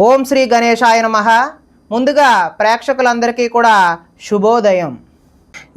ఓం శ్రీ గణేశాయ నమః. ముందుగా ప్రేక్షకులందరికీ కూడా శుభోదయం.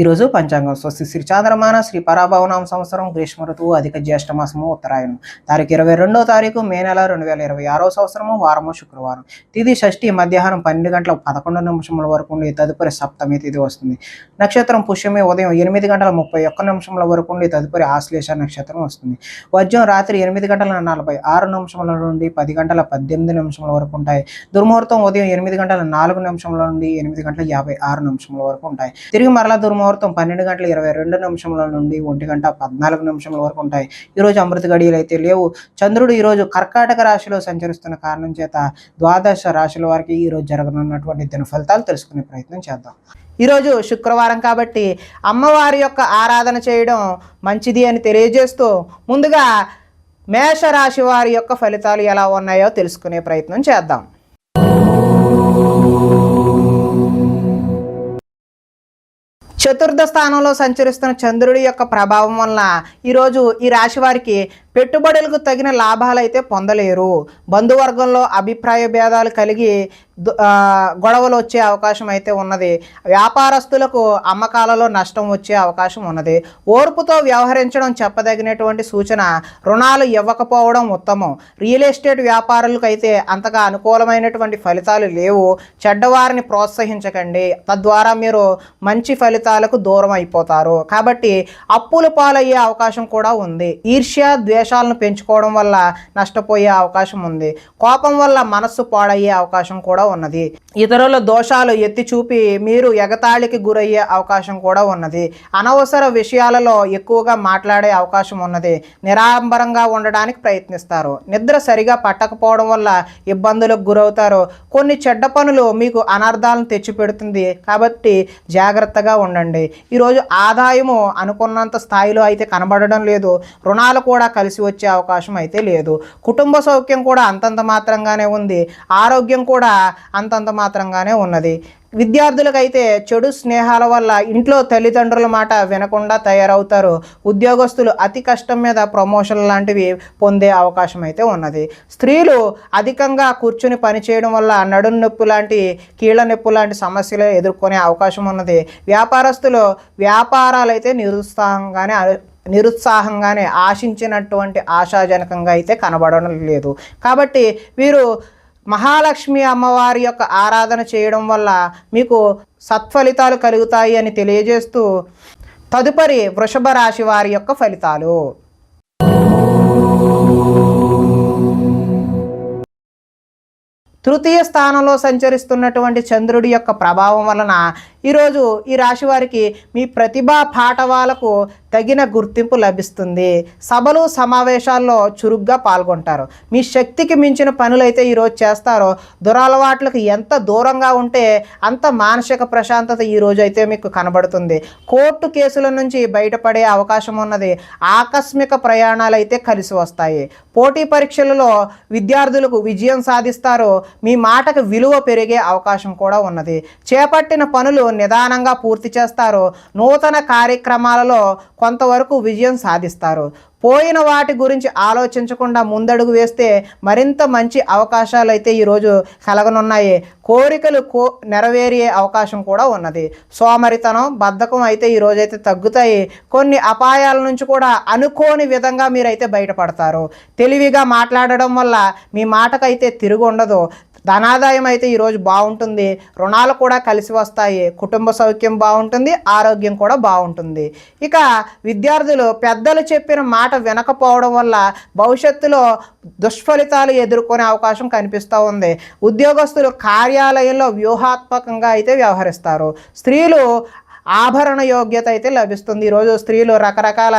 ఈరోజు పంచాంగం స్వస్తి శ్రీ చాంద్రమాన శ్రీ పరాభవనామ సంవత్సరం గ్రీష్మ ఋతువు అధిక జ్యేష్ఠ మాసము ఉత్తరాయణం తారీఖు 22వ తారీఖు మే నెల 2026 సంవత్సరము వారము శుక్రవారం. తిథి షష్ఠి మధ్యాహ్నం 12 గంటల 11 నిమిషముల వరకు ఉండి తదుపరి సప్తమి తిథి వస్తుంది. నక్షత్రం పుష్యమి ఉదయం 8 గంటల 31 నిమిషముల వరకు ఉండి తదుపరి ఆశ్లేష నక్షత్రం వస్తుంది. వర్జం రాత్రి 8 గంటల 46 నిమిషముల నుండి 10 గంటల 18 నిమిషముల వరకు ఉంటాయి. దుర్ముహూర్తం ఉదయం 8 గంటల 4 నిమిషముల నుండి 8 గంటల 56 నిమిషముల వరకు ఉంటాయి. తిరిగి మరలా దుర్ముహూర్తం 12 గంటల 22 నిమిషముల నుండి 1 గంట 14 నిమిషముల వరకు ఉంటాయి. ఈరోజు అమృత గడియలు అయితే లేవు. చంద్రుడు ఈరోజు కర్కాటక రాశిలో సంచరిస్తున్న కారణం చేత ద్వాదశ రాశుల వారికి ఈరోజు జరగనున్నటువంటి దిన ఫలితాలు తెలుసుకునే ప్రయత్నం చేద్దాం. ఈరోజు శుక్రవారం కాబట్టి అమ్మవారి యొక్క ఆరాధన చేయడం మంచిది అని తెలియజేస్తూ ముందుగా మేషరాశి వారి యొక్క ఫలితాలు ఎలా ఉన్నాయో తెలుసుకునే ప్రయత్నం చేద్దాం. చతుర్థ స్థానంలో సంచరిస్తున్న చంద్రుడి యొక్క ప్రభావం వలన ఈరోజు ఈ రాశి వారికి పెట్టుబడులకు తగిన లాభాలు అయితే పొందలేరు. బంధువర్గంలో అభిప్రాయ భేదాలు కలిగి గొడవలు వచ్చే అవకాశం అయితే ఉన్నది. వ్యాపారస్తులకు అమ్మకాలలో నష్టం వచ్చే అవకాశం ఉన్నది. ఓర్పుతో వ్యవహరించడం చెప్పదగినటువంటి సూచన. రుణాలు ఇవ్వకపోవడం ఉత్తమం. రియల్ ఎస్టేట్ వ్యాపారులకు అయితే అంతగా అనుకూలమైనటువంటి ఫలితాలు లేవు. చెడ్డవారిని ప్రోత్సహించకండి, తద్వారా మీరు మంచి ఫలితాలకు దూరం అయిపోతారు. కాబట్టి అప్పుల పాలయ్యే అవకాశం కూడా ఉంది. ఈర్ష్య ద్వేషాలను పెంచుకోవడం వల్ల నష్టపోయే అవకాశం ఉంది. కోపం వల్ల మనస్సు పాడయ్యే అవకాశం కూడా ఉన్నది. ఇతరుల దోషాలు ఎత్తి చూపి మీరు ఎగతాళికి గురయ్యే అవకాశం కూడా ఉన్నది. అనవసర విషయాలలో ఎక్కువగా మాట్లాడే అవకాశం ఉన్నది. నిరాడంబరంగా ఉండడానికి ప్రయత్నిస్తారు. నిద్ర సరిగా పట్టకపోవడం వల్ల ఇబ్బందులకు గురవుతారు. కొన్ని చెడ్డ పనులు మీకు అనర్థాలను తెచ్చిపెడుతుంది కాబట్టి జాగ్రత్తగా ఉండండి. ఈరోజు ఆదాయము అనుకున్నంత స్థాయిలో అయితే కనబడడం లేదు. రుణాలు కూడా కలిసి వచ్చే అవకాశం అయితే లేదు. కుటుంబ సౌఖ్యం కూడా అంతంత మాత్రంగానే ఉంది. ఆరోగ్యం కూడా అంతంత మాత్రంగానే ఉన్నది. విద్యార్థులకైతే చెడు స్నేహాల వల్ల ఇంట్లో తల్లిదండ్రుల మాట వినకుండా తయారవుతారు. ఉద్యోగస్తులు అతి కష్టం మీద ప్రమోషన్ లాంటివి పొందే అవకాశం అయితే ఉన్నది. స్త్రీలు అధికంగా కూర్చుని పనిచేయడం వల్ల నడుం నొప్పి లాంటి కీళ్ళ నొప్పి లాంటి సమస్యలు ఎదుర్కొనే అవకాశం ఉన్నది. వ్యాపారస్తులు వ్యాపారాలు అయితే నిరుత్సాహంగానే ఆశించినటువంటి ఆశాజనకంగా అయితే కనబడడం లేదు. కాబట్టి వీరు మహాలక్ష్మి అమ్మవారి యొక్క ఆరాధన చేయడం వల్ల మీకు సత్ఫలితాలు కలుగుతాయి అని తెలియజేస్తూ తదుపరి వృషభ రాశి వారి యొక్క ఫలితాలు. తృతీయ స్థానంలో సంచరిస్తున్నటువంటి చంద్రుడి యొక్క ప్రభావం వలన ఈరోజు ఈ రాశి వారికి మీ ప్రతిభా పాఠవాలకు తగిన గుర్తింపు లభిస్తుంది. సభలు సమావేశాల్లో చురుగ్గా పాల్గొంటారు. మీ శక్తికి మించిన పనులైతే ఈరోజు చేస్తారో. దురలవాట్లకు ఎంత దూరంగా ఉంటే అంత మానసిక ప్రశాంతత ఈరోజు అయితే మీకు కనబడుతుంది. కోర్టు కేసుల నుంచి బయటపడే అవకాశం ఉన్నది. ఆకస్మిక ప్రయాణాలు అయితే కలిసి వస్తాయి. పోటీ పరీక్షలలో విద్యార్థులకు విజయం సాధిస్తారు. మీ మాటకు విలువ పెరిగే అవకాశం కూడా ఉన్నది. చేపట్టిన పనులు నిదానంగా పూర్తి చేస్తారు. నూతన కార్యక్రమాలలో కొంతవరకు విజయం సాధిస్తారు. పోయిన వాటి గురించి ఆలోచించకుండా ముందడుగు వేస్తే మరింత మంచి అవకాశాలు అయితే ఈరోజు కలగనున్నాయి. కోరికలు నెరవేరే అవకాశం కూడా ఉన్నది. సోమరితనం బద్ధకం అయితే ఈరోజైతే తగ్గుతాయి. కొన్ని అపాయాల నుంచి కూడా అనుకోని విధంగా మీరైతే బయటపడతారు. తెలివిగా మాట్లాడడం వల్ల మీ మాటకైతే తిరుగు ఉండదు. ధనాదాయం అయితే ఈరోజు బాగుంటుంది. రుణాలు కూడా కలిసి వస్తాయి. కుటుంబ సౌఖ్యం బాగుంటుంది. ఆరోగ్యం కూడా బాగుంటుంది. ఇక విద్యార్థులు పెద్దలు చెప్పిన మాట వినకపోవడం వల్ల భవిష్యత్తులో దుష్ఫలితాలు ఎదుర్కొనే అవకాశం కనిపిస్తూ ఉంది. ఉద్యోగస్తులు కార్యాలయంలో వ్యూహాత్మకంగా అయితే వ్యవహరిస్తారు. స్త్రీలు ఆభరణ యోగ్యత అయితే లభిస్తుంది. ఈరోజు స్త్రీలు రకరకాల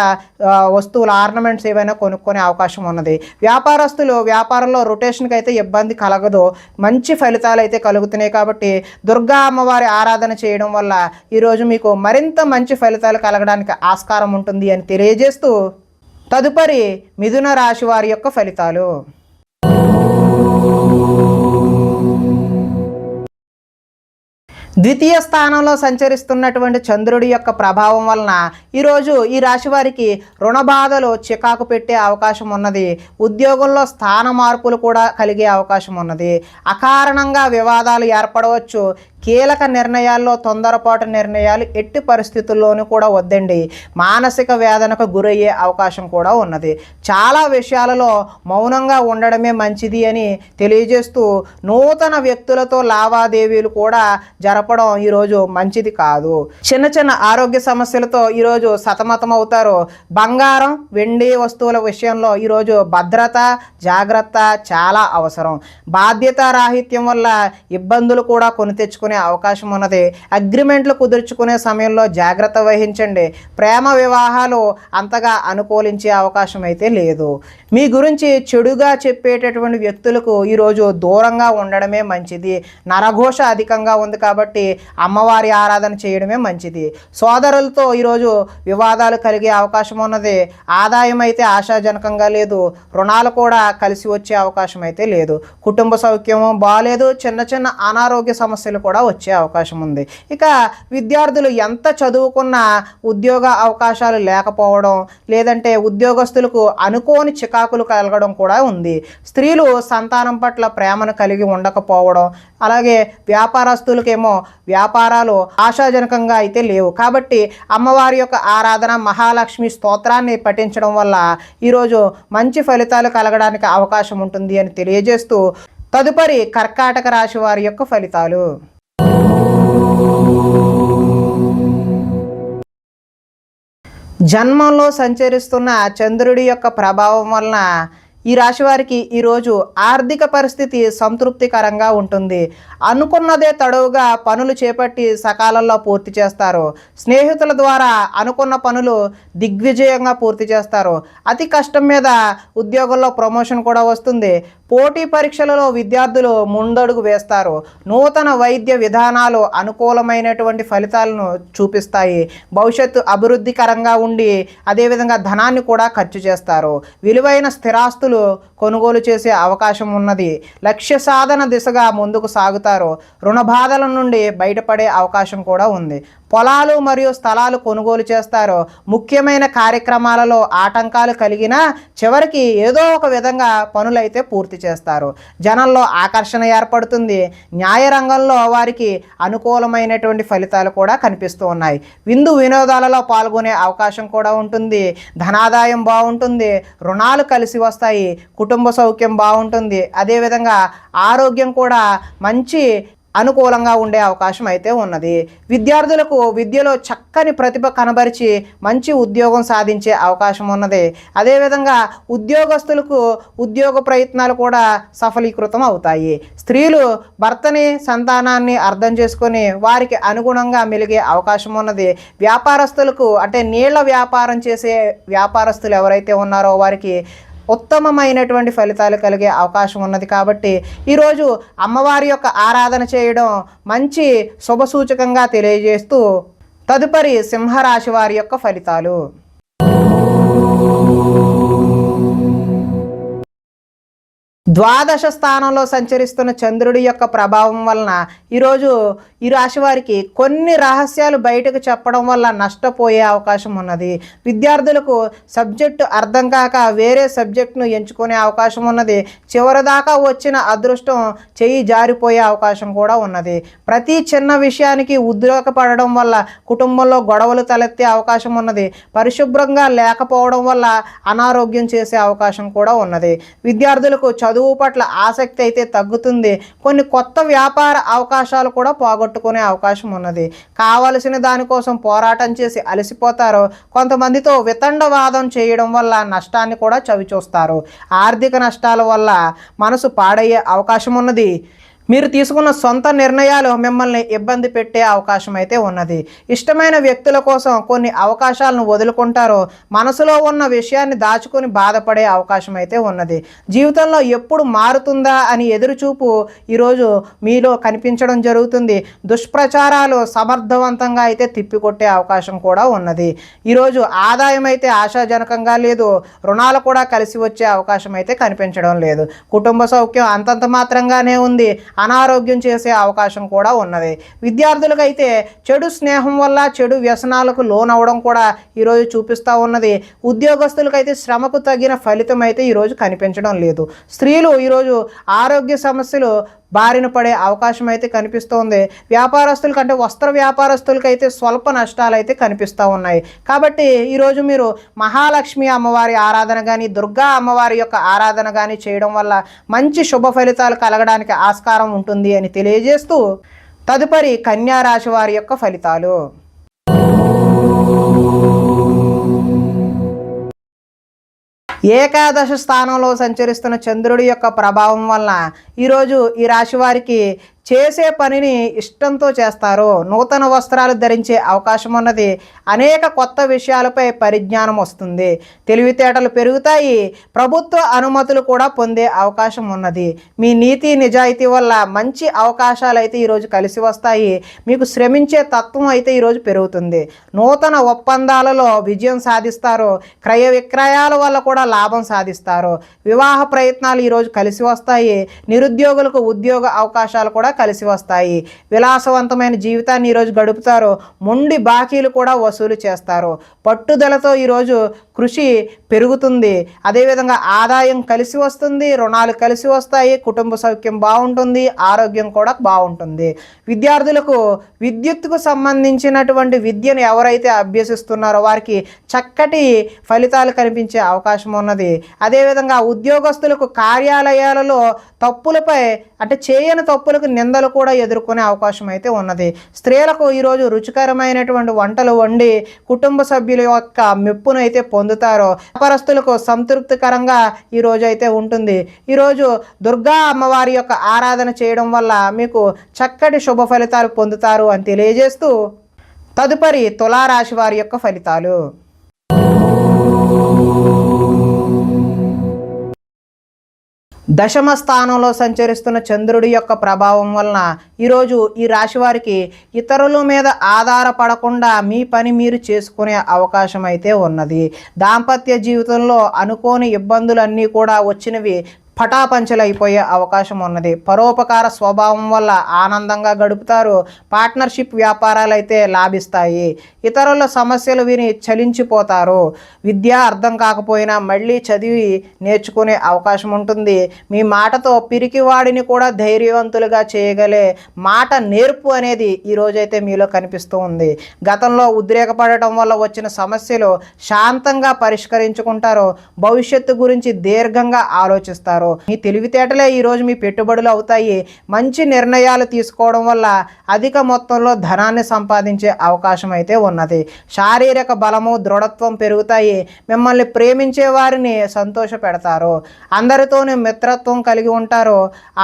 వస్తువులు ఆర్నమెంట్స్ ఏవైనా కొనుక్కునే అవకాశం ఉన్నది. వ్యాపారస్తులు వ్యాపారంలో రొటేషన్కి అయితే ఇబ్బంది కలగదు. మంచి ఫలితాలు అయితే కలుగుతున్నాయి. కాబట్టి దుర్గా అమ్మవారి ఆరాధన చేయడం వల్ల ఈరోజు మీకు మరింత మంచి ఫలితాలు కలగడానికి ఆస్కారం ఉంటుంది అని తెలియజేస్తూ తదుపరి మిథున రాశి వారి యొక్క ఫలితాలు. ద్వితీయ స్థానంలో సంచరిస్తున్నటువంటి చంద్రుడి యొక్క ప్రభావం వలన ఈరోజు ఈ రాశి వారికి రుణ బాధలు చికాకు పెట్టే అవకాశం ఉన్నది. ఉద్యోగంలో స్థాన మార్పులు కూడా కలిగే అవకాశం ఉన్నది. అకారణంగా వివాదాలు ఏర్పడవచ్చు. కీలక నిర్ణయాల్లో తొందరపాటు నిర్ణయాలు ఎట్టి పరిస్థితుల్లోనూ కూడా వద్దండి. మానసిక వేదనకు గురయ్యే అవకాశం కూడా ఉన్నది. చాలా విషయాలలో మౌనంగా ఉండడమే మంచిది అని తెలియజేస్తూ నూతన వ్యక్తులతో లావాదేవీలు కూడా జరపడం ఈరోజు మంచిది కాదు. చిన్న చిన్న ఆరోగ్య సమస్యలతో ఈరోజు సతమతం అవుతారు. బంగారం వెండి వస్తువుల విషయంలో ఈరోజు భద్రత జాగ్రత్త చాలా అవసరం. బాధ్యత రాహిత్యం వల్ల ఇబ్బందులు కూడా కొని తెచ్చుకునే అవకాశం ఉన్నది. అగ్రిమెంట్లు కుదుర్చుకునే సమయంలో జాగ్రత్త వహించండి. ప్రేమ వివాహాలు అంతగా అనుకూలించే అవకాశం అయితే లేదు. మీ గురించి చెడుగా చెప్పేటటువంటి వ్యక్తులకు ఈరోజు దూరంగా ఉండడమే మంచిది. నరఘోష అధికంగా ఉంది కాబట్టి అమ్మవారి ఆరాధన చేయడమే మంచిది. సోదరులతో ఈరోజు వివాదాలు కలిగే అవకాశం ఉన్నది. ఆదాయం అయితే ఆశాజనకంగా లేదు. రుణాలు కూడా కలిసి వచ్చే అవకాశం అయితే లేదు. కుటుంబ సౌఖ్యము బాగాలేదు. చిన్న చిన్న అనారోగ్య సమస్యలు కూడా వచ్చే అవకాశం ఉంది. ఇక విద్యార్థులు ఎంత చదువుకున్నా ఉద్యోగ అవకాశాలు లేకపోవడం, లేదంటే ఉద్యోగస్తులకు అనుకోని చికాకులు కలగడం కూడా ఉంది. స్త్రీలు సంతానం పట్ల ప్రేమను కలిగి ఉండకపోవడం, అలాగే వ్యాపారస్తులకేమో వ్యాపారాలు ఆశాజనకంగా అయితే లేవు. కాబట్టి అమ్మవారి యొక్క ఆరాధన మహాలక్ష్మి స్తోత్రాన్ని పఠించడం వల్ల ఈరోజు మంచి ఫలితాలు కలగడానికి అవకాశం ఉంటుంది అని తెలియజేస్తూ తదుపరి కర్కాటక రాశి వారి యొక్క ఫలితాలు. జన్మంలో సంచరిస్తున్న చంద్రుడి యొక్క ప్రభావం వలన ఈ రాశి వారికి ఈరోజు ఆర్థిక పరిస్థితి సంతృప్తికరంగా ఉంటుంది. అనుకున్నదే తడవుగా పనులు చేపట్టి సకాలంలో పూర్తి చేస్తారు. స్నేహితుల ద్వారా అనుకున్న పనులు దిగ్విజయంగా పూర్తి చేస్తారు. అతి కష్టం మీద ఉద్యోగంలో ప్రమోషన్ కూడా వస్తుంది. పోటీ పరీక్షలలో విద్యార్థులు ముందడుగు వేస్తారు. నూతన వైద్య విధానాలు అనుకూలమైనటువంటి ఫలితాలను చూపిస్తాయి. భవిష్యత్తు అభివృద్ధికరంగా ఉండి అదేవిధంగా ధనాన్ని కూడా ఖర్చు చేస్తారు. విలువైన స్థిరాస్తులు కొనుగోలు చేసే అవకాశం ఉన్నది. లక్ష్య సాధన దిశగా ముందుకు సాగుతారు. రుణ బాధల నుండి బయటపడే అవకాశం కూడా ఉంది. పొలాలు మరియు స్థలాలు కొనుగోలు చేస్తారు. ముఖ్యమైన కార్యక్రమాలలో ఆటంకాలు కలిగినా చివరికి ఏదో ఒక విధంగా పనులైతే పూర్తి చేస్తారు. జనంలో ఆకర్షణ ఏర్పడుతుంది. న్యాయ రంగంలో వారికి అనుకూలమైనటువంటి ఫలితాలు కూడా కనిపిస్తూ ఉన్నాయి. విందు వినోదాలలో పాల్గొనే అవకాశం కూడా ఉంటుంది. ధనాదాయం బాగుంటుంది. రుణాలు కలిసి వస్తాయి. కుటుంబ సౌఖ్యం బాగుంటుంది. అదేవిధంగా ఆరోగ్యం కూడా మంచి అనుకూలంగా ఉండే అవకాశం అయితే ఉన్నది. విద్యార్థులకు విద్యలో చక్కని ప్రతిభ కనబరిచి మంచి ఉద్యోగం సాధించే అవకాశం ఉన్నది. అదేవిధంగా ఉద్యోగస్తులకు ఉద్యోగ ప్రయత్నాలు కూడా సఫలీకృతం అవుతాయి. స్త్రీలు భర్తని సంతానాన్ని అర్థం చేసుకొని వారికి అనుగుణంగా మెలిగే అవకాశం ఉన్నది. వ్యాపారస్తులకు అంటే నీళ్ల వ్యాపారం చేసే వ్యాపారస్తులు ఎవరైతే ఉన్నారో వారికి ఉత్తమమైనటువంటి ఫలితాలు కలిగే అవకాశం ఉన్నది. కాబట్టి ఈరోజు అమ్మవారి యొక్క ఆరాధన చేయడం మంచి శుభసూచకంగా తెలియజేస్తూ తదుపరి సింహరాశి వారి యొక్క ఫలితాలు. ద్వాదశ స్థానంలో సంచరిస్తున్న చంద్రుడి యొక్క ప్రభావం వలన ఈరోజు ఈ రాశి వారికి కొన్ని రహస్యాలు బయటకు చెప్పడం వల్ల నష్టపోయే అవకాశం ఉన్నది. విద్యార్థులకు సబ్జెక్టు అర్థం కాక వేరే సబ్జెక్టును ఎంచుకునే అవకాశం ఉన్నది. చివరిదాకా వచ్చిన అదృష్టం చెయ్యి జారిపోయే అవకాశం కూడా ఉన్నది. ప్రతి చిన్న విషయానికి ఉద్రేకపడడం వల్ల కుటుంబంలో గొడవలు తలెత్తే అవకాశం ఉన్నది. పరిశుభ్రంగా లేకపోవడం వల్ల అనారోగ్యం చేసే అవకాశం కూడా ఉన్నది. విద్యార్థులకు చదువు పట్ల ఆసక్తి అయితే తగ్గుతుంది. కొన్ని కొత్త వ్యాపార అవకాశాలు కూడా పోగొట్టుకునే అవకాశం ఉన్నది. కావలసిన దానికోసం పోరాటం చేసి అలసిపోతారు. కొంతమందితో వితండవాదం చేయడం వల్ల నష్టాన్ని కూడా చవిచూస్తారు. ఆర్థిక నష్టాల వల్ల మనసు పాడయ్యే అవకాశం ఉన్నది. మీరు తీసుకున్న సొంత నిర్ణయాలు మిమ్మల్ని ఇబ్బంది పెట్టే అవకాశం అయితే ఉన్నది. ఇష్టమైన వ్యక్తుల కోసం కొన్ని అవకాశాలను వదులుకుంటారు. మనసులో ఉన్న విషయాన్ని దాచుకొని బాధపడే అవకాశం అయితే ఉన్నది. జీవితంలో ఎప్పుడు మారుతుందా అని ఎదురుచూపు ఈరోజు మీలో కనిపించడం జరుగుతుంది. దుష్ప్రచారాలు సమర్థవంతంగా అయితే తిప్పికొట్టే అవకాశం కూడా ఉన్నది. ఈరోజు ఆదాయం అయితే ఆశాజనకంగా లేదు. రుణాలు కూడా కలిసి వచ్చే అవకాశం అయితే కనిపించడం లేదు. కుటుంబ సౌఖ్యం అంతంత మాత్రంగానే ఉంది. అనారోగ్యం చేసే అవకాశం కూడా ఉన్నది. విద్యార్థులకైతే చెడు స్నేహం వల్ల చెడు వ్యసనాలకు లోనవడం కూడా ఈరోజు చూపిస్తూ ఉన్నది. ఉద్యోగస్తులకైతే శ్రమకు తగిన ఫలితం అయితే ఈరోజు కనిపించడం లేదు. స్త్రీలు ఈరోజు ఆరోగ్య సమస్యలు బారిన పడే అవకాశం అయితే కనిపిస్తోంది. వ్యాపారస్తుల కంటే వస్త్ర వ్యాపారస్తులకైతే స్వల్ప నష్టాలు అయితే కనిపిస్తూ ఉన్నాయి. కాబట్టి ఈరోజు మీరు మహాలక్ష్మి అమ్మవారి ఆరాధన కానీ దుర్గా అమ్మవారి యొక్క ఆరాధన కానీ చేయడం వల్ల మంచి శుభ ఫలితాలు కలగడానికి ఆస్కారం ఉంటుంది అని తెలియజేస్తూ తదుపరి కన్యా రాశి వారి యొక్క ఫలితాలు. ఏకాదశ స్థానంలో సంచరిస్తున్న చంద్రుడి యొక్క ప్రభావం వలన ఈరోజు ఈ రాశి వారికి చేసే పనిని ఇష్టంతో చేస్తారు. నూతన వస్త్రాలు ధరించే అవకాశం ఉన్నది. అనేక కొత్త విషయాలపై పరిజ్ఞానం వస్తుంది. తెలివితేటలు పెరుగుతాయి. ప్రభుత్వ అనుమతులు కూడా పొందే అవకాశం ఉన్నది. మీ నీతి నిజాయితీ వల్ల మంచి అవకాశాలు అయితే ఈరోజు కలిసి వస్తాయి. మీకు శ్రమించే తత్వం అయితే ఈరోజు పెరుగుతుంది. నూతన ఒప్పందాలలో విజయం సాధిస్తారు. క్రయ విక్రయాల వల్ల కూడా లాభం సాధిస్తారు. వివాహ ప్రయత్నాలు ఈరోజు కలిసి వస్తాయి. నిరుద్యోగులకు ఉద్యోగ అవకాశాలు కూడా కలిసి వస్తాయి. విలాసవంతమైన జీవితాన్ని ఈరోజు గడుపుతారు. మొండి బాకీలు కూడా వసూలు చేస్తారు. పట్టుదలతో ఈరోజు కృషి పెరుగుతుంది. అదేవిధంగా ఆదాయం కలిసి వస్తుంది. రుణాలు కలిసి వస్తాయి. కుటుంబ సౌఖ్యం బాగుంటుంది. ఆరోగ్యం కూడా బాగుంటుంది. విద్యార్థులకు విద్యుత్తుకు సంబంధించినటువంటి విద్యను ఎవరైతే అభ్యసిస్తున్నారో వారికి చక్కటి ఫలితాలు కనిపించే అవకాశం ఉన్నది. అదేవిధంగా ఉద్యోగస్తులకు కార్యాలయాలలో తప్పులపై అంటే చేయని తప్పులకు నిందలు కూడా ఎదుర్కొనే అవకాశం అయితే ఉన్నది. స్త్రీలకు ఈరోజు రుచికరమైనటువంటి వంటలు వండి కుటుంబ సభ్యుల యొక్క మెప్పును అయితే పొందుతారు. వ్యాపారస్తులకు సంతృప్తికరంగా ఈరోజు అయితే ఉంటుంది. ఈరోజు దుర్గా అమ్మవారి యొక్క ఆరాధన చేయడం వల్ల మీకు చక్కటి శుభ ఫలితాలు పొందుతారు అని తెలియజేస్తూ తదుపరి తులారాశి వారి యొక్క ఫలితాలు. దశమ స్థానంలో సంచరిస్తున్న చంద్రుడి యొక్క ప్రభావం వలన ఈరోజు ఈ రాశి వారికి ఇతరుల మీద ఆధారపడకుండా మీ పని మీరు చేసుకునే అవకాశం అయితే ఉన్నది. దాంపత్య జీవితంలో అనుకోని ఇబ్బందులన్నీ కూడా వచ్చినవి పటాపంచలైపోయే అవకాశం ఉన్నది. పరోపకార స్వభావం వల్ల ఆనందంగా గడుపుతారు. పార్ట్నర్షిప్ వ్యాపారాలు అయితే లాభిస్తాయి. ఇతరుల సమస్యలు విని చలించిపోతారు. విద్య అర్థం కాకపోయినా మళ్ళీ చదివి నేర్చుకునే అవకాశం ఉంటుంది. మీ మాటతో పిరికివాడిని కూడా ధైర్యవంతులుగా చేయగలే మాట నేర్పు అనేది ఈరోజైతే మీలో కనిపిస్తూ ఉంది. గతంలో ఉద్రేకపడటం వల్ల వచ్చిన సమస్యలు శాంతంగా పరిష్కరించుకుంటారు. భవిష్యత్తు గురించి దీర్ఘంగా ఆలోచిస్తారు. మీ తెలివితేటలే ఈరోజు మీ పెట్టుబడులు అవుతాయి. మంచి నిర్ణయాలు తీసుకోవడం వల్ల అధిక మొత్తంలో ధనాన్ని సంపాదించే అవకాశం అయితే ఉన్నది. శారీరక బలము దృఢత్వం పెరుగుతాయి. మిమ్మల్ని ప్రేమించే వారిని సంతోష పెడతారు. అందరితోనే మిత్రత్వం కలిగి ఉంటారు.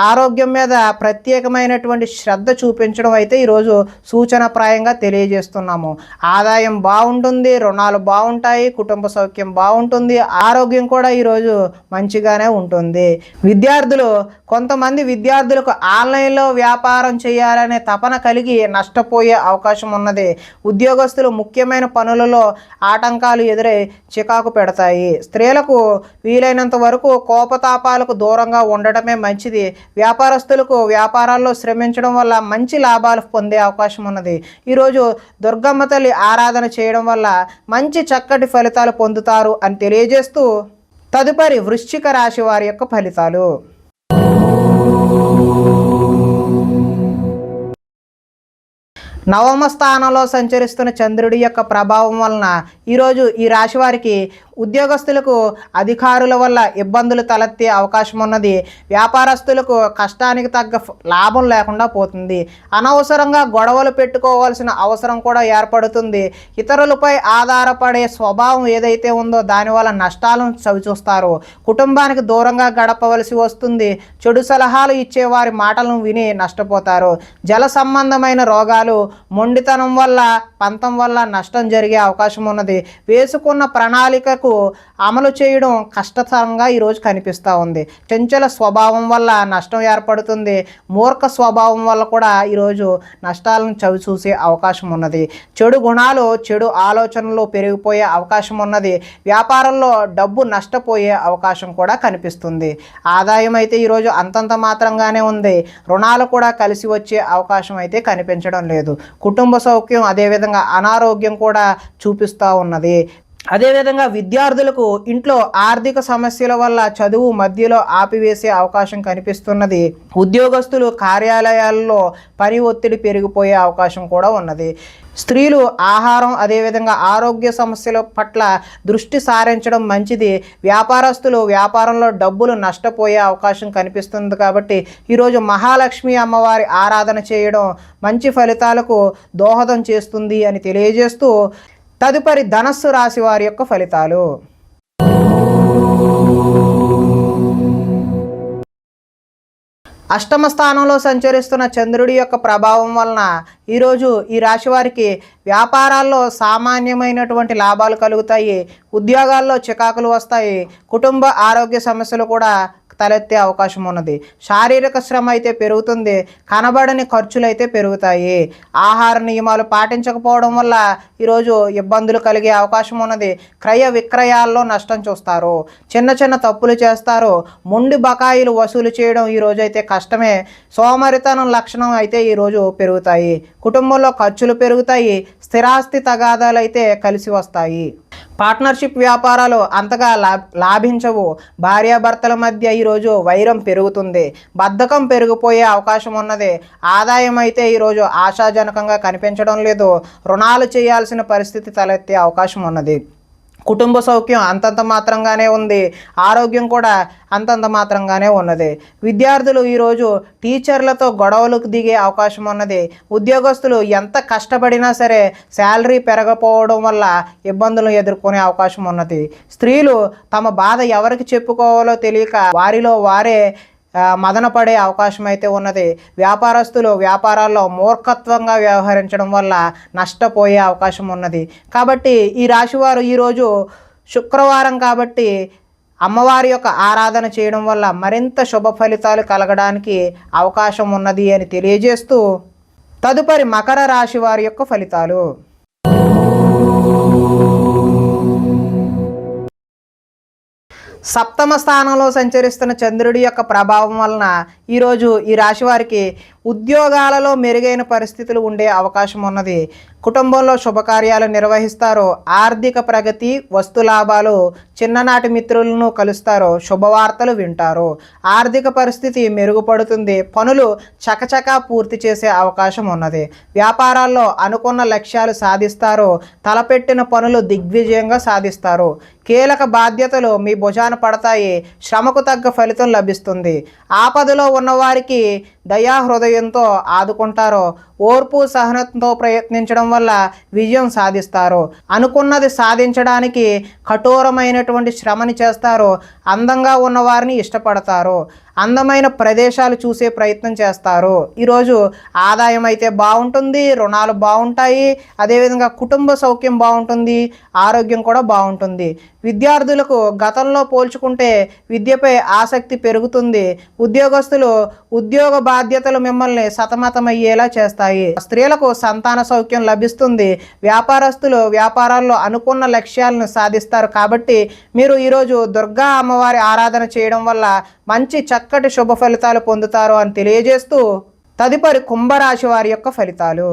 ఆరోగ్యం మీద ప్రత్యేకమైనటువంటి శ్రద్ధ చూపించడం అయితే ఈరోజు సూచనప్రాయంగా తెలియజేస్తున్నాము. ఆదాయం బాగుంటుంది. రుణాలు బాగుంటాయి. కుటుంబ సౌఖ్యం బాగుంటుంది. ఆరోగ్యం కూడా ఈరోజు మంచిగానే ఉంటుంది. కొంతమంది విద్యార్థులకు ఆన్లైన్లో వ్యాపారం చేయాలనే తపన కలిగి నష్టపోయే అవకాశం ఉన్నది. ఉద్యోగస్తులు ముఖ్యమైన పనులలో ఆటంకాలు ఎదురై చికాకు పెడతాయి. స్త్రీలకు వీలైనంత వరకు కోపతాపాలకు దూరంగా ఉండటమే మంచిది. వ్యాపారస్తులకు వ్యాపారాల్లో శ్రమించడం వల్ల మంచి లాభాలు పొందే అవకాశం ఉన్నది. ఈరోజు దుర్గమ్మ తల్లి ఆరాధన చేయడం వల్ల మంచి చక్కటి ఫలితాలు పొందుతారు అని తెలియజేస్తూ తదుపరి వృశ్చిక రాశి వారి యొక్క ఫలితాలు. నవమ స్థానంలో సంచరిస్తున్న చంద్రుడి యొక్క ప్రభావం వలన ఈరోజు ఈ రాశి వారికి ఉద్యోగస్తులకు అధికారుల వల్ల ఇబ్బందులు తలెత్తే అవకాశం ఉన్నది. వ్యాపారస్తులకు కష్టానికి తగ్గ లాభం లేకుండా పోతుంది. అనవసరంగా గొడవలు పెట్టుకోవాల్సిన అవసరం కూడా ఏర్పడుతుంది. ఇతరులపై ఆధారపడే స్వభావం ఏదైతే ఉందో దానివల్ల నష్టాలను చవిచూస్తారు. కుటుంబానికి దూరంగా గడపవలసి వస్తుంది. చెడు సలహాలు ఇచ్చే వారి మాటలను విని నష్టపోతారు. జల సంబంధమైన రోగాలు మొండితనం వల్ల పంతం వల్ల నష్టం జరిగే అవకాశం ఉన్నది. వేసుకున్న ప్రణాళికకు మేరకు అమలు చేయడం కష్టతరంగా ఈరోజు కనిపిస్తూ ఉంది. చంచల స్వభావం వల్ల నష్టం ఏర్పడుతుంది. మూర్ఖ స్వభావం వల్ల కూడా ఈరోజు నష్టాలను చవి చూసే అవకాశం ఉన్నది. చెడు గుణాలు, చెడు ఆలోచనలు పెరిగిపోయే అవకాశం ఉన్నది. వ్యాపారంలో డబ్బు నష్టపోయే అవకాశం కూడా కనిపిస్తుంది. ఆదాయం అయితే ఈరోజు అంతంత మాత్రంగానే ఉంది. రుణాలు కూడా కలిసి వచ్చే అవకాశం అయితే కనిపించడం లేదు. కుటుంబ సౌఖ్యం, అదేవిధంగా అనారోగ్యం కూడా చూపిస్తూ ఉన్నది. అదేవిధంగా విద్యార్థులకు ఇంట్లో ఆర్థిక సమస్యల వల్ల చదువు మధ్యలో ఆపివేసే అవకాశం కనిపిస్తున్నది. ఉద్యోగస్తులు కార్యాలయాల్లో పని ఒత్తిడి పెరిగిపోయే అవకాశం కూడా ఉన్నది. స్త్రీలు ఆహారం, అదేవిధంగా ఆరోగ్య సమస్యల పట్ల దృష్టి సారించడం మంచిది. వ్యాపారస్తులు వ్యాపారంలో డబ్బులు నష్టపోయే అవకాశం కనిపిస్తుంది. కాబట్టి ఈరోజు మహాలక్ష్మి అమ్మవారి ఆరాధన చేయడం మంచి ఫలితాలకు దోహదం చేస్తుంది అని తెలియజేస్తూ, తదుపరి ధనస్సు రాశి వారి యొక్క ఫలితాలు. అష్టమ స్థానంలో సంచరిస్తున్న చంద్రుడి యొక్క ప్రభావం వలన ఈరోజు ఈ రాశి వారికి వ్యాపారాల్లో సామాన్యమైనటువంటి లాభాలు కలుగుతాయి. ఉద్యోగాల్లో చికాకులు వస్తాయి. కుటుంబ ఆరోగ్య సమస్యలు కూడా తలెత్తే అవకాశం ఉన్నది. శారీరక శ్రమ అయితే పెరుగుతుంది. కనబడని ఖర్చులు అయితే పెరుగుతాయి. ఆహార నియమాలు పాటించకపోవడం వల్ల ఈరోజు ఇబ్బందులు కలిగే అవకాశం ఉన్నది. క్రయ విక్రయాల్లో నష్టం చూస్తారు. చిన్న చిన్న తప్పులు చేస్తారు. మొండి బకాయిలు వసూలు చేయడం ఈరోజు అయితే కష్టమే. సోమరితనం లక్షణం అయితే ఈరోజు పెరుగుతాయి. కుటుంబంలో ఖర్చులు పెరుగుతాయి. స్థిరాస్తి తగాదాలు అయితే కలిసి వస్తాయి. పార్ట్నర్షిప్ వ్యాపారాలు అంతగా లాభించవు. భార్యాభర్తల మధ్య ఈరోజు వైరం పెరుగుతుంది. బద్ధకం పెరిగిపోయే అవకాశం ఉన్నది. ఆదాయం అయితే ఈరోజు ఆశాజనకంగా కనిపించడం లేదు. రుణాలు చేయాల్సిన పరిస్థితి తలెత్తే అవకాశం ఉన్నది. కుటుంబ సౌఖ్యం అంతంత మాత్రంగానే ఉంది. ఆరోగ్యం కూడా అంతంత మాత్రంగానే ఉన్నది. విద్యార్థులు ఈరోజు టీచర్లతో గొడవలకు దిగే అవకాశం ఉన్నది. ఉద్యోగస్తులు ఎంత కష్టపడినా సరే శాలరీ పెరగకపోవడం వల్ల ఇబ్బందులు ఎదుర్కొనే అవకాశం ఉన్నది. స్త్రీలు తమ బాధ ఎవరికి చెప్పుకోవాలో తెలియక వారిలో వారే మదన పడే అవకాశం అయితే ఉన్నది. వ్యాపారస్తులు వ్యాపారాల్లో మూర్ఖత్వంగా వ్యవహరించడం వల్ల నష్టపోయే అవకాశం ఉన్నది. కాబట్టి ఈ రాశివారు ఈరోజు శుక్రవారం కాబట్టి అమ్మవారి యొక్క ఆరాధన చేయడం వల్ల మరింత శుభ ఫలితాలు కలగడానికి అవకాశం ఉన్నది అని తెలియజేస్తూ, తదుపరి మకర రాశి వారి యొక్క ఫలితాలు. సప్తమ స్థానంలో సంచరిస్తున్న చంద్రుడి యొక్క ప్రభావం వలన ఈరోజు ఈ రాశి వారికి ఉద్యోగాలలో మెరుగైన పరిస్థితులు ఉండే అవకాశం ఉన్నది. కుటుంబంలో శుభకార్యాలు నిర్వహిస్తారు. ఆర్థిక ప్రగతి, వస్తు లాభాలు, చిన్ననాటి మిత్రులను కలుస్తారు. శుభవార్తలు వింటారు. ఆర్థిక పరిస్థితి మెరుగుపడుతుంది. పనులు చకచకా పూర్తి చేసే అవకాశం ఉన్నది. వ్యాపారాల్లో అనుకున్న లక్ష్యాలు సాధిస్తారు. తలపెట్టిన పనులు దిగ్విజయంగా సాధిస్తారు. కీలక బాధ్యతలు మీ భుజాన పడతాయి. శ్రమకు తగ్గ ఫలితం లభిస్తుంది. ఆపదలో ఉన్నవారికి దయాహృదయంతో ఆదుకుంటారు. ఓర్పు సహనంతో ప్రయత్నించడం వల్ల విజయం సాధిస్తారు. అనుకున్నది సాధించడానికి కఠోరమైనటువంటి శ్రమని చేస్తారు. అందంగా ఉన్నవారిని ఇష్టపడతారు. అందమైన ప్రదేశాలు చూసే ప్రయత్నం చేస్తారు. ఈరోజు ఆదాయం అయితే బాగుంటుంది. రుణాలు బాగుంటాయి. అదేవిధంగా కుటుంబ సౌఖ్యం బాగుంటుంది. ఆరోగ్యం కూడా బాగుంటుంది. విద్యార్థులకు గతంలో పోల్చుకుంటే విద్యపై ఆసక్తి పెరుగుతుంది. ఉద్యోగస్తులు ఉద్యోగ బాధ్యతలు మిమ్మల్ని సతమతమయ్యేలా చేస్తాయి. స్త్రీలకు సంతాన సౌఖ్యం లభిస్తుంది. వ్యాపారస్తులు వ్యాపారాల్లో అనుకున్న లక్ష్యాలను సాధిస్తారు. కాబట్టి మీరు ఈరోజు దుర్గా అమ్మవారి ఆరాధన చేయడం వల్ల మంచి చక్కటి శుభ ఫలితాలు పొందుతారు అని తెలియజేస్తూ, తదుపరి కుంభరాశి వారి యొక్క ఫలితాలు.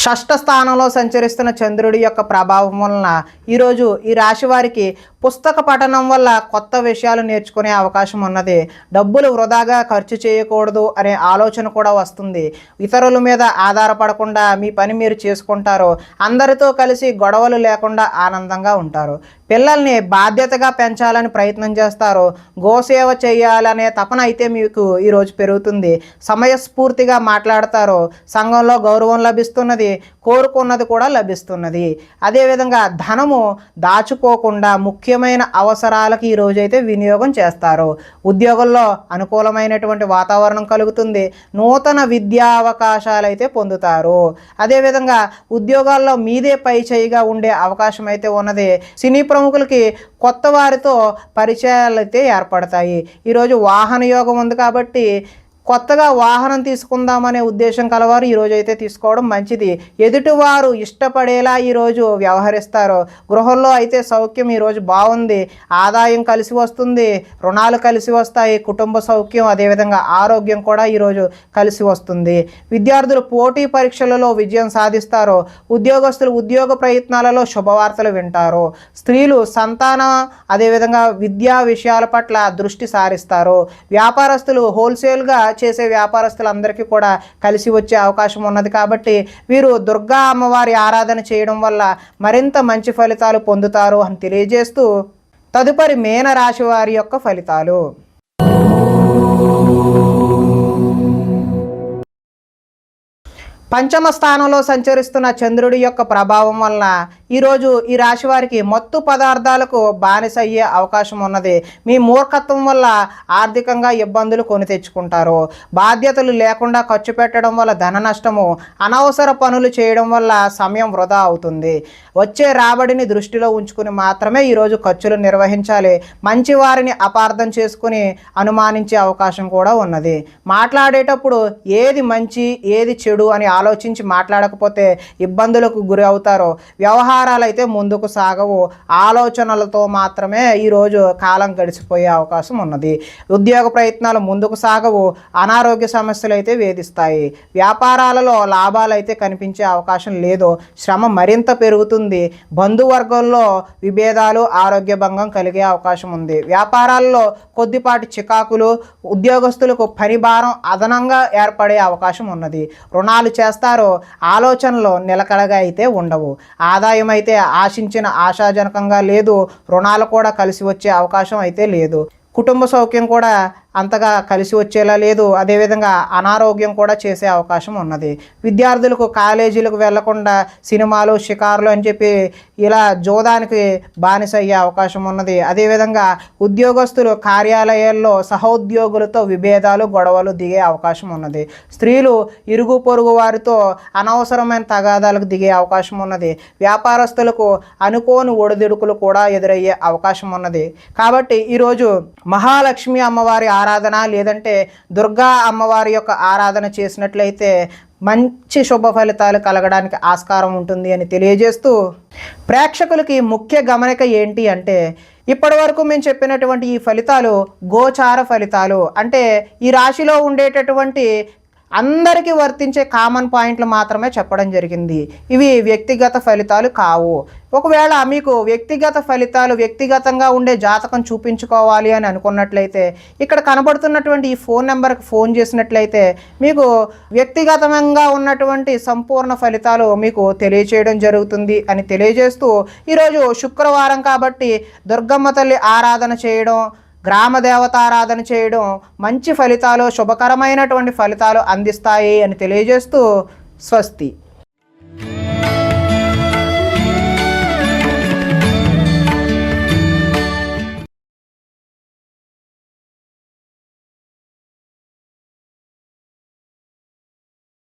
షష్ఠ స్థానంలో సంచరిస్తున్న చంద్రుడి యొక్క ప్రభావం వలన ఈరోజు ఈ రాశి వారికి పుస్తక పఠనం వల్ల కొత్త విషయాలు నేర్చుకునే అవకాశం ఉన్నది. డబ్బులు వృధాగా ఖర్చు చేయకూడదు అనే ఆలోచన కూడా వస్తుంది. ఇతరుల మీద ఆధారపడకుండా మీ పని మీరు చేసుకుంటారు. అందరితో కలిసి గొడవలు లేకుండా ఆనందంగా ఉంటారు. పిల్లల్ని బాధ్యతగా పెంచాలని ప్రయత్నం చేస్తారు. గోసేవ చేయాలనే తపన అయితే మీకు ఈరోజు పెరుగుతుంది. సమయస్ఫూర్తిగా మాట్లాడతారు. సంఘంలో గౌరవం లభిస్తున్నది. కోరుకున్నది కూడా లభిస్తున్నది. అదేవిధంగా ధనము దాచుకోకుండా ముఖ్య ముఖ్యమైన అవసరాలకు ఈ రోజైతే వినియోగం చేస్తారు. ఉద్యోగంలో అనుకూలమైనటువంటి వాతావరణం కలుగుతుంది. నూతన విద్యా అవకాశాలు అయితే పొందుతారు. అదేవిధంగా ఉద్యోగాల్లో మీదే పై చేయిగా ఉండే అవకాశం అయితే ఉన్నది. సినీ ప్రముఖులకి కొత్త వారితో పరిచయాలు అయితే ఏర్పడతాయి. ఈరోజు వాహన యోగం ఉంది కాబట్టి కొత్తగా వాహనం తీసుకుందామనే ఉద్దేశం కలవారు ఈరోజు అయితే తీసుకోవడం మంచిది. ఎదుటివారు ఇష్టపడేలా ఈరోజు వ్యవహరిస్తారు. గృహంలో అయితే సౌఖ్యం ఈరోజు బాగుంది. ఆదాయం కలిసి వస్తుంది, రుణాలు కలిసి వస్తాయి, కుటుంబ సౌఖ్యం అదేవిధంగా ఆరోగ్యం కూడా ఈరోజు కలిసి వస్తుంది. విద్యార్థులు పోటీ పరీక్షలలో విజయం సాధిస్తారు. ఉద్యోగస్తులు ఉద్యోగ ప్రయత్నాలలో శుభవార్తలు వింటారు. స్త్రీలు సంతానం అదేవిధంగా విద్యా విషయాల పట్ల దృష్టి సారిస్తారు. వ్యాపారస్తులు హోల్సేల్గా చేసే వ్యాపారస్తులందరికీ కూడా కలిసి వచ్చే అవకాశం ఉన్నది కాబట్టి వీరు దుర్గా అమ్మవారి ఆరాధన చేయడం వల్ల మరింత మంచి ఫలితాలు పొందుతారు అని తెలియజేస్తూ తదుపరి మీన రాశి వారి యొక్క ఫలితాలు. పంచమ స్థానంలో సంచరిస్తున్న చంద్రుడి యొక్క ప్రభావం వలన ఈరోజు ఈ రాశి వారికి మత్తు పదార్థాలకు బానిస అయ్యే అవకాశం ఉన్నది. మీ మూర్ఖత్వం వల్ల ఆర్థికంగా ఇబ్బందులు కొని తెచ్చుకుంటారు. బాధ్యతలు లేకుండా ఖర్చు పెట్టడం వల్ల ధన నష్టము, అనవసర పనులు చేయడం వల్ల సమయం వృధా అవుతుంది. వచ్చే రాబడిని దృష్టిలో ఉంచుకుని మాత్రమే ఈరోజు ఖర్చులు నిర్వహించాలి. మంచి వారిని అపార్థం చేసుకుని అనుమానించే అవకాశం కూడా ఉన్నది. మాట్లాడేటప్పుడు ఏది మంచి ఏది చెడు అని ఆలోచించి మాట్లాడకపోతే ఇబ్బందులకు గురి అవుతారు. వ్యవహారాలు అయితే ముందుకు సాగవు. ఆలోచనలతో మాత్రమే ఈరోజు కాలం గడిచిపోయే అవకాశం ఉన్నది. ఉద్యోగ ప్రయత్నాలు ముందుకు సాగవు. అనారోగ్య సమస్యలు అయితే వేధిస్తాయి. వ్యాపారాలలో లాభాలు అయితే కనిపించే అవకాశం లేదు. శ్రమ మరింత పెరుగుతుంది. బంధువర్గంలో విభేదాలు, ఆరోగ్య భంగం కలిగే అవకాశం ఉంది. వ్యాపారాల్లో కొద్దిపాటి చికాకులు, ఉద్యోగస్తులకు పని భారం అదనంగా ఏర్పడే అవకాశం ఉన్నది. రుణాలు చేస్తారో ఆలోచనలు నిలకడగా అయితే ఉండవు. ఆదాయం అయితే ఆశించిన ఆశాజనకంగా లేదు. రుణాలు కూడా కలిసి వచ్చే అవకాశం అయితే లేదు. కుటుంబ సౌఖ్యం కూడా అంతగా కలిసి వచ్చేలా లేదు. అదేవిధంగా అనారోగ్యం కూడా చేసే అవకాశం ఉన్నది. విద్యార్థులకు కాలేజీలకు వెళ్లకుండా సినిమాలు, షికారులు అని చెప్పి ఇలా జోదానికి బానిస అయ్యే అవకాశం ఉన్నది. అదేవిధంగా ఉద్యోగస్తులు కార్యాలయాల్లో సహోద్యోగులతో విభేదాలు, గొడవలు దిగే అవకాశం ఉన్నది. స్త్రీలు ఇరుగు పొరుగు వారితో అనవసరమైన తగాదాలకు దిగే అవకాశం ఉన్నది. వ్యాపారస్తులకు అనుకోని ఒడిదుడుకులు కూడా ఎదురయ్యే అవకాశం ఉన్నది. కాబట్టి ఈరోజు మహాలక్ష్మి అమ్మవారి ఆరాధన లేదంటే దుర్గా అమ్మవారి యొక్క ఆరాధన చేసినట్లయితే మంచి శుభ ఫలితాలు కలగడానికి ఆస్కారం ఉంటుంది అని తెలియజేస్తూ ప్రేక్షకులకి ముఖ్య గమనిక ఏంటి అంటే ఇప్పటి వరకు మేము చెప్పినటువంటి ఈ ఫలితాలు గోచార ఫలితాలు. అంటే ఈ రాశిలో ఉండేటటువంటి అందరికీ వర్తించే కామన్ పాయింట్లు మాత్రమే చెప్పడం జరిగింది. ఇవి వ్యక్తిగత ఫలితాలు కావు. ఒకవేళ మీకు వ్యక్తిగత ఫలితాలు వ్యక్తిగతంగా ఉండే జాతకం చూపించుకోవాలి అని అనుకున్నట్లయితే ఇక్కడ కనబడుతున్నటువంటి ఈ ఫోన్ నెంబర్కి ఫోన్ చేసినట్లయితే మీకు వ్యక్తిగతంగా ఉన్నటువంటి సంపూర్ణ ఫలితాలు మీకు తెలియచేయడం జరుగుతుంది అని తెలియజేస్తూ ఈరోజు శుక్రవారం కాబట్టి దుర్గమ్మ తల్లి ఆరాధన చేయడం, గ్రామ దేవతారాధన చేయడం మంచి ఫలితాలు, శుభకరమైనటువంటి ఫలితాలు అందిస్తాయి అని తెలియజేస్తూ స్వస్తి.